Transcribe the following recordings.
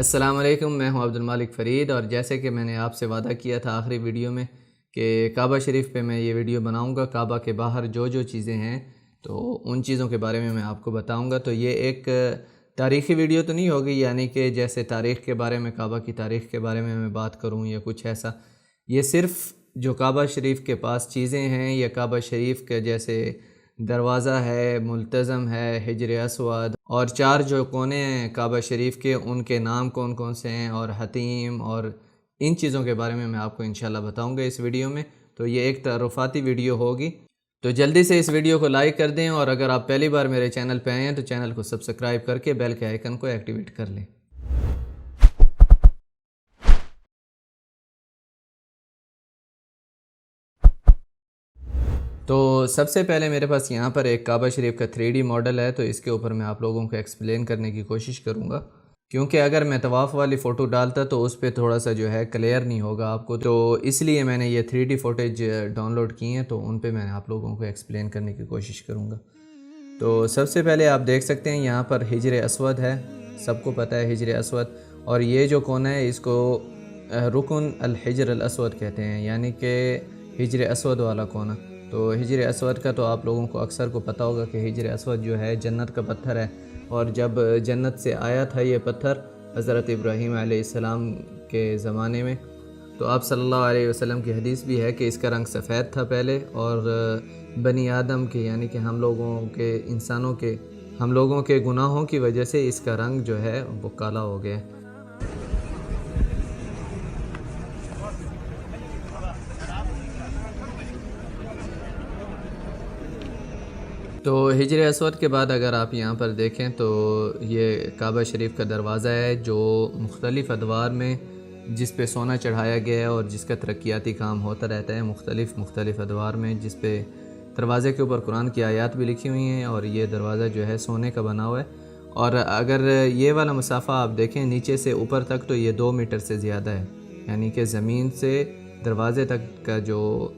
السلام علیکم، میں ہوں عبدالمالک فرید، اور جیسے کہ میں نے آپ سے وعدہ کیا تھا آخری ویڈیو میں کہ کعبہ شریف پہ میں یہ ویڈیو بناؤں گا۔ کعبہ کے باہر جو چیزیں ہیں تو ان چیزوں کے بارے میں آپ کو بتاؤں گا۔ تو یہ ایک تاریخی ویڈیو تو نہیں ہوگی، یعنی کہ جیسے تاریخ کے بارے میں، کعبہ کی تاریخ کے بارے میں بات کروں یا کچھ ایسا۔ یہ صرف جو کعبہ شریف کے پاس چیزیں ہیں، یا کعبہ شریف کے جیسے دروازہ ہے، ملتزم ہے، حجر اسود، اور 4 جو کونے ہیں کعبہ شریف کے، ان کے نام کون کون سے ہیں، اور حتیم، اور ان چیزوں کے بارے میں آپ کو انشاءاللہ بتاؤں گا اس ویڈیو میں۔ تو یہ ایک تعارفاتی ویڈیو ہوگی، تو جلدی سے اس ویڈیو کو لائک کر دیں، اور اگر آپ پہلی بار میرے چینل پہ آئے ہیں تو چینل کو سبسکرائب کر کے بیل کے آئیکن کو ایکٹیویٹ کر لیں۔ تو سب سے پہلے میرے پاس یہاں پر ایک کعبہ شریف کا 3D ماڈل ہے، تو اس کے اوپر میں آپ لوگوں کو ایکسپلین کرنے کی کوشش کروں گا، کیونکہ اگر میں طواف والی فوٹو ڈالتا تو اس پہ تھوڑا سا جو ہے کلیئر نہیں ہوگا آپ کو، تو اس لیے میں نے یہ 3D فوٹیج ڈاؤن لوڈ کی ہیں، تو ان پہ میں آپ لوگوں کو ایکسپلین کرنے کی کوشش کروں گا۔ تو سب سے پہلے آپ دیکھ سکتے ہیں یہاں پر حجر اسود ہے، سب کو پتہ ہے حجر اسود، اور یہ جو کونا ہے اس کو رکن الحجر الاسود کہتے ہیں، یعنی کہ حجر اسود والا کونا۔ تو حجر اسود کا تو آپ لوگوں کو اکثر کو پتہ ہوگا کہ حجر اسود جو ہے جنت کا پتھر ہے، اور جب جنت سے آیا تھا یہ پتھر حضرت ابراہیم علیہ السلام کے زمانے میں، تو آپ صلی اللہ علیہ وسلم کی حدیث بھی ہے کہ اس کا رنگ سفید تھا پہلے، اور بنی آدم کے، یعنی کہ ہم لوگوں کے گناہوں کی وجہ سے اس کا رنگ جو ہے وہ کالا ہو گیا۔ تو حجر اسود کے بعد اگر آپ یہاں پر دیکھیں تو یہ کعبہ شریف کا دروازہ ہے، جو مختلف ادوار میں جس پہ سونا چڑھایا گیا ہے، اور جس کا ترقیاتی کام ہوتا رہتا ہے مختلف ادوار میں، جس پہ دروازے کے اوپر قرآن کی آیات بھی لکھی ہوئی ہیں، اور یہ دروازہ جو ہے سونے کا بنا ہوا ہے۔ اور اگر یہ والا مسافہ آپ دیکھیں نیچے سے اوپر تک، تو یہ 2 میٹر سے زیادہ ہے، یعنی کہ زمین سے دروازے تک کا جو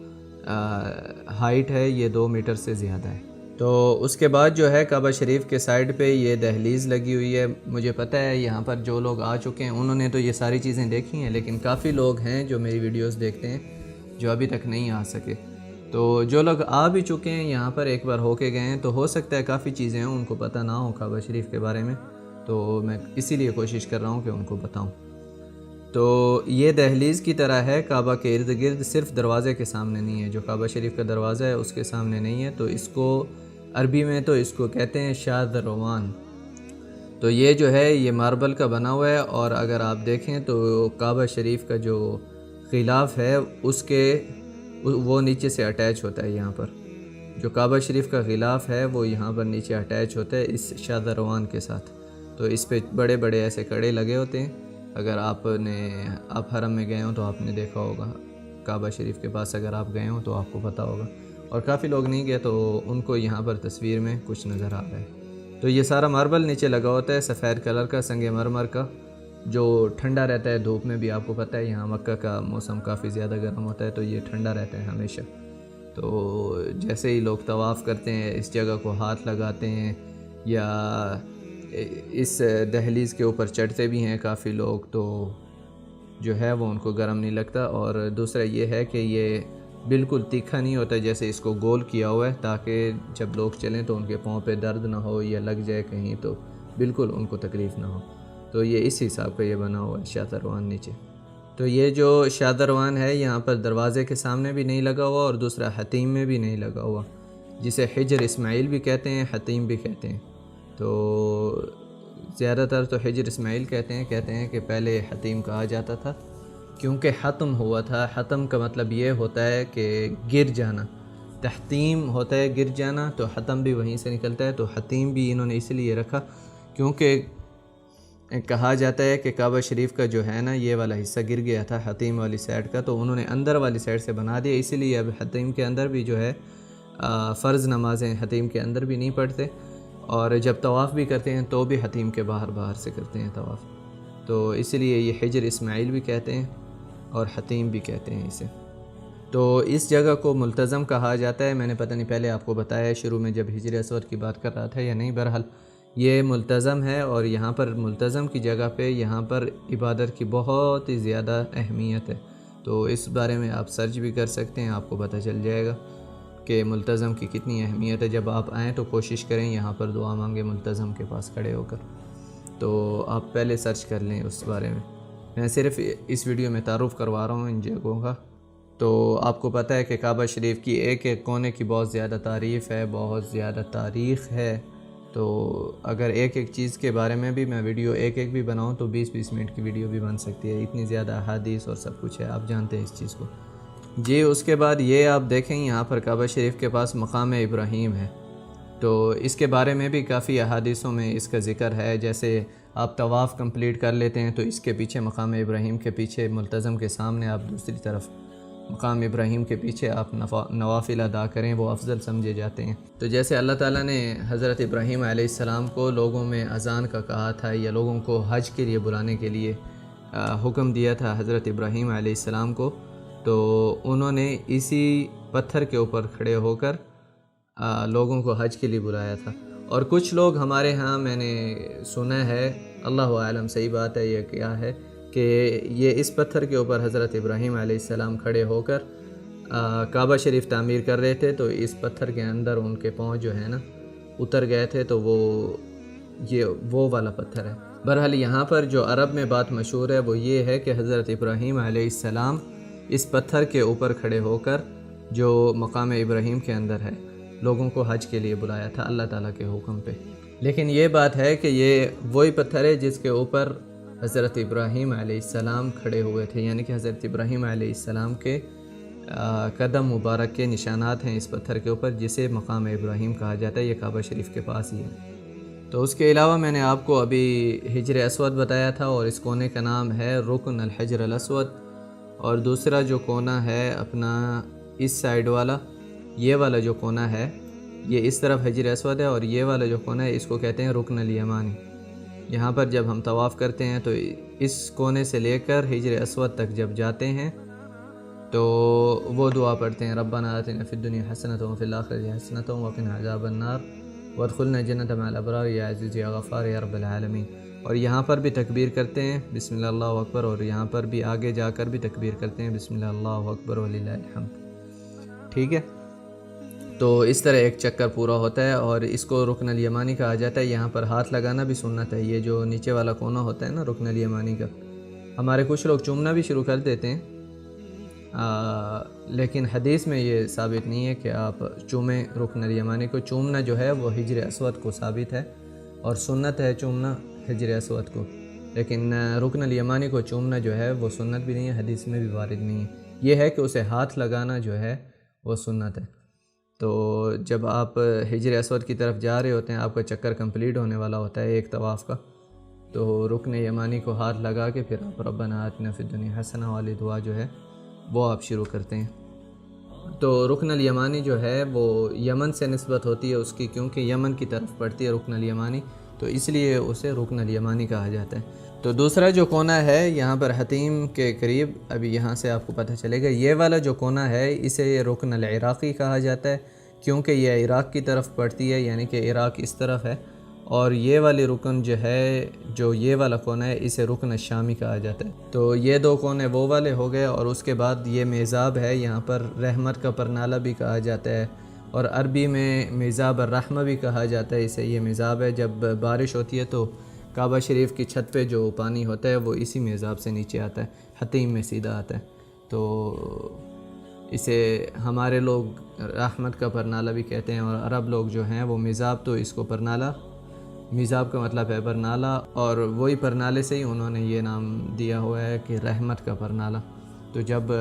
ہائٹ ہے یہ 2 میٹر سے زیادہ ہے۔ تو اس کے بعد جو ہے کعبہ شریف کے سائیڈ پہ یہ دہلیز لگی ہوئی ہے۔ مجھے پتہ ہے یہاں پر جو لوگ آ چکے ہیں انہوں نے تو یہ ساری چیزیں دیکھی ہیں، لیکن کافی لوگ ہیں جو میری ویڈیوز دیکھتے ہیں جو ابھی تک نہیں آ سکے۔ تو جو لوگ آ بھی چکے ہیں یہاں پر، ایک بار ہو کے گئے ہیں، تو ہو سکتا ہے کافی چیزیں ہیں ان کو پتہ نہ ہو کعبہ شریف کے بارے میں، تو میں اسی لیے کوشش کر رہا ہوں کہ ان کو بتاؤں۔ تو یہ دہلیز کی طرح ہے کعبہ کے ارد گرد، صرف دروازے کے سامنے نہیں ہے، جو کعبہ شریف کا دروازہ ہے اس کے سامنے نہیں ہے، تو اس کو عربی میں تو اس کو کہتے ہیں شاذ روان۔ تو یہ جو ہے یہ ماربل کا بنا ہوا ہے، اور اگر آپ دیکھیں تو کعبہ شریف کا جو غلاف ہے وہ نیچے سے اٹیچ ہوتا ہے یہاں پر، جو کعبہ شریف کا غلاف ہے وہ یہاں پر نیچے اٹیچ ہوتا ہے اس شاذ روان کے ساتھ۔ تو اس پہ بڑے بڑے ایسے کڑے لگے ہوتے ہیں، اگر آپ حرم میں گئے ہوں تو آپ نے دیکھا ہوگا، کعبہ شریف کے پاس اگر آپ گئے ہوں تو آپ کو پتہ ہوگا، اور کافی لوگ نہیں گئے تو ان کو یہاں پر تصویر میں کچھ نظر آ رہا ہے۔ تو یہ سارا ماربل نیچے لگا ہوتا ہے سفید کلر کا، سنگ مرمر کا، جو ٹھنڈا رہتا ہے دھوپ میں بھی۔ آپ کو پتہ ہے یہاں مکہ کا موسم کافی زیادہ گرم ہوتا ہے، تو یہ ٹھنڈا رہتا ہے ہمیشہ۔ تو جیسے ہی لوگ طواف کرتے ہیں اس جگہ کو ہاتھ لگاتے ہیں، یا اس دہلیز کے اوپر چڑھتے بھی ہیں کافی لوگ، تو جو ہے وہ ان کو گرم نہیں لگتا۔ اور دوسرا یہ ہے کہ یہ بالکل تیکھا نہیں ہوتا، جیسے اس کو گول کیا ہوا ہے تاکہ جب لوگ چلیں تو ان کے پاؤں پہ درد نہ ہو، یا لگ جائے کہیں تو بالکل ان کو تکلیف نہ ہو۔ تو یہ اس حساب کا یہ بنا ہوا ہے شاذ روان نیچے۔ تو یہ جو شاذ روان ہے یہاں پر دروازے کے سامنے بھی نہیں لگا ہوا، اور دوسرا حتیم میں بھی نہیں لگا ہوا، جسے حجر اسماعیل بھی کہتے ہیں، حتیم بھی کہتے ہیں۔ تو زیادہ تر تو حجر اسماعیل کہتے ہیں کہ پہلے حتیم کہا جاتا تھا، کیونکہ ختم ہوا تھا۔ ختم کا مطلب یہ ہوتا ہے کہ گر جانا، تحتیم ہوتا ہے گر جانا، تو ختم بھی وہیں سے نکلتا ہے، تو حتیم بھی انہوں نے اس لیے رکھا کیونکہ کہا جاتا ہے کہ کعبہ شریف کا جو ہے نا یہ والا حصہ گر گیا تھا حتیم والی سائڈ کا، تو انہوں نے اندر والی سائڈ سے بنا دیا، اسی لیے اب حتیم کے اندر بھی جو ہے فرض نمازیں حتیم کے اندر بھی نہیں پڑھتے، اور جب طواف بھی کرتے ہیں تو بھی حتیم کے باہر سے کرتے ہیں طواف، تو اس لیے یہ حجر اسماعیل بھی کہتے ہیں اور حتیم بھی کہتے ہیں اسے۔ تو اس جگہ کو ملتزم کہا جاتا ہے، میں نے پتہ نہیں پہلے آپ کو بتایا شروع میں جب حجر اسود کی بات کر رہا تھا یا نہیں، بہرحال یہ ملتزم ہے، اور یہاں پر ملتزم کی جگہ پہ یہاں پر عبادت کی بہت ہی زیادہ اہمیت ہے۔ تو اس بارے میں آپ سرچ بھی کر سکتے ہیں، آپ کو پتہ چل جائے گا کہ ملتزم کی کتنی اہمیت ہے۔ جب آپ آئیں تو کوشش کریں یہاں پر دعا مانگیں ملتزم کے پاس کھڑے ہو کر، تو آپ پہلے سرچ کر لیں اس بارے میں صرف اس ویڈیو میں تعارف کروا رہا ہوں ان جگہوں کا۔ تو آپ کو پتہ ہے کہ کعبہ شریف کی ایک ایک کونے کی بہت زیادہ تعریف ہے، بہت زیادہ تاریخ ہے۔ تو اگر ایک ایک چیز کے بارے میں بھی میں ویڈیو ایک ایک بھی بناؤں تو 20-20 منٹ کی ویڈیو بھی بن سکتی ہے، اتنی زیادہ احادیث اور سب کچھ ہے، آپ جانتے ہیں اس چیز کو جی۔ اس کے بعد یہ آپ دیکھیں یہاں پر کعبہ شریف کے پاس مقام ابراہیم ہے، تو اس کے بارے میں بھی کافی احادیثوں میں اس کا ذکر ہے۔ جیسے آپ طواف کمپلیٹ کر لیتے ہیں تو اس کے پیچھے مقام ابراہیم کے پیچھے ملتزم کے سامنے آپ دوسری طرف مقام ابراہیم کے پیچھے آپ نوافل ادا کریں، وہ افضل سمجھے جاتے ہیں۔ تو جیسے اللہ تعالیٰ نے حضرت ابراہیم علیہ السلام کو لوگوں میں اذان کا کہا تھا، یا لوگوں کو حج کے لیے بلانے کے لیے حکم دیا تھا حضرت ابراہیم علیہ السلام کو، تو انہوں نے اسی پتھر کے اوپر کھڑے ہو کر لوگوں کو حج کے لیے بلایا تھا۔ اور کچھ لوگ ہمارے ہاں میں نے سنا ہے، اللہ عالم صحیح بات ہے یہ کیا ہے، کہ یہ اس پتھر کے اوپر حضرت ابراہیم علیہ السلام کھڑے ہو کر کعبہ شریف تعمیر کر رہے تھے، تو اس پتھر کے اندر ان کے پاؤں جو ہے نا اتر گئے تھے، تو وہ والا پتھر ہے۔ بہرحال یہاں پر جو عرب میں بات مشہور ہے وہ یہ ہے کہ حضرت ابراہیم علیہ السلام اس پتھر کے اوپر کھڑے ہو کر جو مقام ابراہیم کے اندر ہے لوگوں کو حج کے لیے بلایا تھا اللہ تعالیٰ کے حکم پہ۔ لیکن یہ بات ہے کہ یہ وہی پتھر ہے جس کے اوپر حضرت ابراہیم علیہ السلام کھڑے ہوئے تھے، یعنی کہ حضرت ابراہیم علیہ السلام کے قدم مبارک کے نشانات ہیں اس پتھر کے اوپر، جسے مقام ابراہیم کہا جاتا ہے۔ یہ کعبہ شریف کے پاس ہی ہے۔ تو اس کے علاوہ میں نے آپ کو ابھی حجر اسود بتایا تھا، اور اس کونے کا نام ہے رکن الحجر الاسود، اور دوسرا جو کونا ہے اپنا اس سائیڈ والا، یہ والا جو کونا ہے یہ اس طرف حجر اسود ہے، اور یہ والا جو کونا ہے اس کو کہتے ہیں رکن الیمانی۔ یہاں پر جب ہم طواف کرتے ہیں تو اس کونے سے لے کر حجر اسود تک جب جاتے ہیں تو وہ دعا پڑھتے ہیں، ربنا آتنا فی الدنیا حسنۃ وفی الآخرۃ حسنۃ وقنا عذاب النار وادخلنا الجنۃ مع الابرار یا عزیز یا غفار یا رب العالمین۔ اور یہاں پر بھی تکبیر کرتے ہیں بسم اللہ اللہ اکبر، اور یہاں پر بھی آگے جا کر بھی تکبیر کرتے ہیں بسم اللہ اللہ اکبر وللہ الحمد، ٹھیک ہے۔ تو اس طرح ایک چکر پورا ہوتا ہے، اور اس کو رکن الیمانی کہا جاتا ہے۔ یہاں پر ہاتھ لگانا بھی سنت ہے، یہ جو نیچے والا کونا ہوتا ہے نا رکن الیمانی کا، ہمارے کچھ لوگ چومنا بھی شروع کر دیتے ہیں، لیکن حدیث میں یہ ثابت نہیں ہے کہ آپ چومیں رکن الیمانی کو۔ چومنا جو ہے وہ حجر اسود کو ثابت ہے، اور سنت ہے چومنا حجر اسود کو، لیکن رکن الیمانی کو چومنا جو ہے وہ سنت بھی نہیں ہے، حدیث میں بھی وارد نہیں ہے۔ یہ ہے کہ اسے ہاتھ لگانا جو ہے وہ سنت ہے۔ تو جب آپ حجر اسود کی طرف جا رہے ہوتے ہیں، آپ کا چکر کمپلیٹ ہونے والا ہوتا ہے ایک طواف کا، تو رکن یمانی کو ہاتھ لگا کے پھر آپ ربنا آتنا فی الدنیا حسنہ والی دعا جو ہے وہ آپ شروع کرتے ہیں۔ تو رکن الیمانی جو ہے وہ یمن سے نسبت ہوتی ہے اس کی، کیونکہ یمن کی طرف پڑتی ہے رکن الیمانی، تو اس لیے اسے رکن الیمانی کہا جاتا ہے۔ تو دوسرا جو کونا ہے یہاں پر حتیم کے قریب، ابھی یہاں سے آپ کو پتہ چلے گا، یہ والا جو کونا ہے اسے رکن العراقی کہا جاتا ہے، کیونکہ یہ عراق کی طرف پڑتی ہے، یعنی کہ عراق اس طرف ہے۔ اور یہ والی رکن جو ہے، جو یہ والا کونا ہے، اسے رکن الشامی کہا جاتا ہے۔ تو یہ دو کونے وہ والے ہو گئے، اور اس کے بعد یہ میزاب ہے، یہاں پر رحمت کا پرنالہ بھی کہا جاتا ہے، اور عربی میں میزاب الرحمہ بھی کہا جاتا ہے اسے۔ یہ میزاب ہے، جب بارش ہوتی ہے تو کعبہ شریف کی چھت پہ جو پانی ہوتا ہے وہ اسی میزاب سے نیچے آتا ہے، حتیم میں سیدھا آتا ہے، تو اسے ہمارے لوگ رحمت کا پرنالہ بھی کہتے ہیں، اور عرب لوگ جو ہیں وہ میزاب، تو اس کو پرنالہ، میزاب کا مطلب ہے پرنالہ، اور وہی پرنالے سے ہی انہوں نے یہ نام دیا ہوا ہے کہ رحمت کا پرنالہ۔ تو جب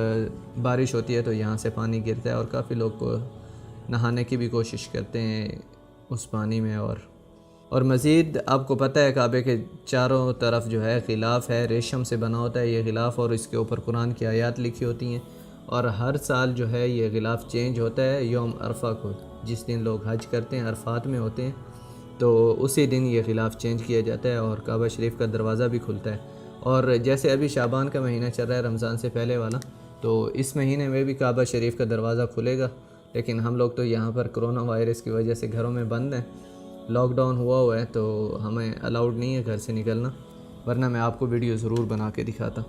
بارش ہوتی ہے تو یہاں سے پانی گرتا ہے، اور کافی لوگ کو نہانے کی بھی کوشش کرتے ہیں اس پانی میں۔ اور مزید آپ کو پتہ ہے کعبے کے چاروں طرف جو ہے غلاف ہے، ریشم سے بنا ہوتا ہے یہ غلاف، اور اس کے اوپر قرآن کی آیات لکھی ہوتی ہیں، اور ہر سال جو ہے یہ غلاف چینج ہوتا ہے یوم عرفہ کو، جس دن لوگ حج کرتے ہیں، عرفات میں ہوتے ہیں، تو اسی دن یہ غلاف چینج کیا جاتا ہے، اور کعبہ شریف کا دروازہ بھی کھلتا ہے۔ اور جیسے ابھی شعبان کا مہینہ چل رہا ہے رمضان سے پہلے والا، تو اس مہینے میں بھی کعبہ شریف کا دروازہ کھلے گا، لیکن ہم لوگ تو یہاں پر کرونا وائرس کی وجہ سے گھروں میں بند ہیں، لاک ڈاؤن ہوا ہے تو ہمیں الاؤڈ نہیں ہے گھر سے نکلنا، ورنہ میں آپ کو ویڈیو ضرور بنا کے دکھاتا۔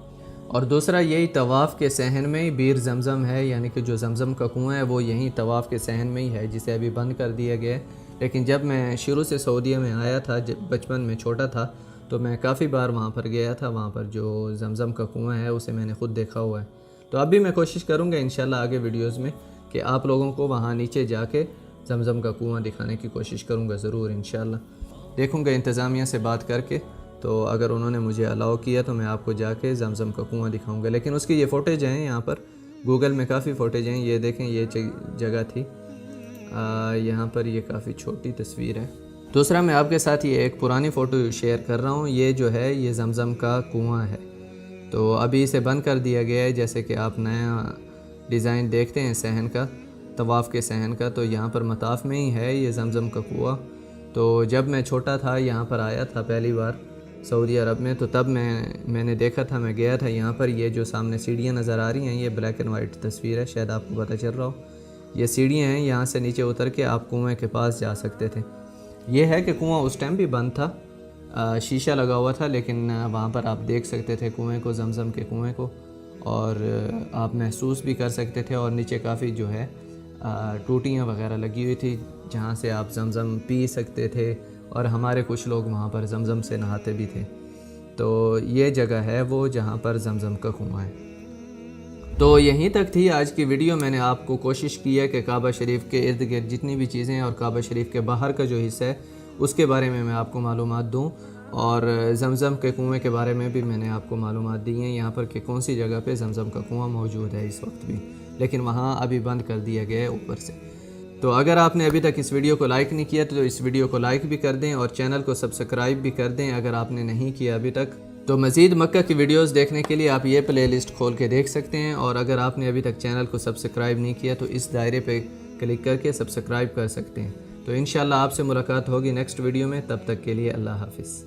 اور دوسرا یہی طواف کے صحن میں ہی بیر زمزم ہے، یعنی کہ جو زمزم کا کنواں ہے وہ یہیں طواف کے صحن میں ہی ہے، جسے ابھی بند کر دیا گیا ہے۔ لیکن جب میں شروع سے سعودیہ میں آیا تھا، جب بچپن میں چھوٹا تھا، تو میں کافی بار وہاں پر گیا تھا۔ وہاں پر جو زمزم کا کنواں ہے اسے میں نے خود دیکھا ہوا ہے۔ تو اب بھی میں کوشش کروں گا انشاءاللہ آگے ویڈیوز میں کہ آپ لوگوں کو وہاں نیچے جا کے زمزم کا کنواں دکھانے کی کوشش کروں گا ضرور انشاءاللہ۔ دیکھوں گا انتظامیہ سے بات کر کے، تو اگر انہوں نے مجھے الاؤ کیا تو میں آپ کو جا کے زمزم کا کنواں دکھاؤں گا۔ لیکن اس کی یہ فوٹیج ہیں یہاں پر، گوگل میں کافی فوٹیج ہیں، یہ دیکھیں یہ جگہ تھی، یہاں پر یہ کافی چھوٹی تصویر ہے۔ دوسرا میں آپ کے ساتھ یہ ایک پرانی فوٹو شیئر کر رہا ہوں، یہ جو ہے یہ زمزم کا کنواں ہے، تو ابھی اسے بند کر دیا گیا ہے۔ جیسے کہ آپ نیا ڈیزائن دیکھتے ہیں صحن کا، طواف کے صحن کا، تو یہاں پر مطاف میں ہی ہے یہ زمزم کا کنواں۔ تو جب میں چھوٹا تھا یہاں پر آیا تھا پہلی بار سعودی عرب میں، تو تب میں نے دیکھا تھا، میں گیا تھا یہاں پر۔ یہ جو سامنے سیڑھیاں نظر آ رہی ہیں یہ بلیک اینڈ وائٹ تصویر ہے، شاید آپ کو پتہ چل رہا ہو۔ یہ سیڑھیاں ہیں، یہاں سے نیچے اتر کے آپ کنویں کے پاس جا سکتے تھے۔ یہ ہے کہ کنواں اس ٹائم بھی بند تھا، شیشہ لگا ہوا تھا، لیکن وہاں پر آپ دیکھ سکتے تھے کنویں کو، زمزم کے کنویں کو، اور آپ محسوس بھی کر سکتے تھے۔ اور نیچے کافی جو ہے ٹوٹیاں وغیرہ لگی ہوئی تھی جہاں سے آپ زمزم پی سکتے تھے، اور ہمارے کچھ لوگ وہاں پر زمزم سے نہاتے بھی تھے۔ تو یہ جگہ ہے وہ جہاں پر زمزم کا کنواں ہے۔ تو یہیں تک تھی آج کی ویڈیو۔ میں نے آپ کو کوشش کی ہے کہ کعبہ شریف کے ارد گرد جتنی بھی چیزیں ہیں اور کعبہ شریف کے باہر کا جو حصہ ہے اس کے بارے میں آپ کو معلومات دوں، اور زمزم کے کنویں کے بارے میں بھی میں نے آپ کو معلومات دی ہیں یہاں پر کہ کون سی جگہ پہ زمزم کا کنواں موجود ہے اس وقت بھی، لیکن وہاں ابھی بند کر دیا گیا ہے اوپر سے۔ تو اگر آپ نے ابھی تک اس ویڈیو کو لائک نہیں کیا تو اس ویڈیو کو لائک بھی کر دیں، اور چینل کو سبسکرائب بھی کر دیں اگر آپ نے نہیں کیا ابھی تک۔ تو مزید مکہ کی ویڈیوز دیکھنے کے لیے آپ یہ پلے لسٹ کھول کے دیکھ سکتے ہیں، اور اگر آپ نے ابھی تک چینل کو سبسکرائب نہیں کیا تو اس دائرے پہ کلک کر کے سبسکرائب کر سکتے ہیں۔ تو انشاءاللہ آپ سے ملاقات ہوگی نیکسٹ ویڈیو میں، تب تک کے لیے اللہ حافظ۔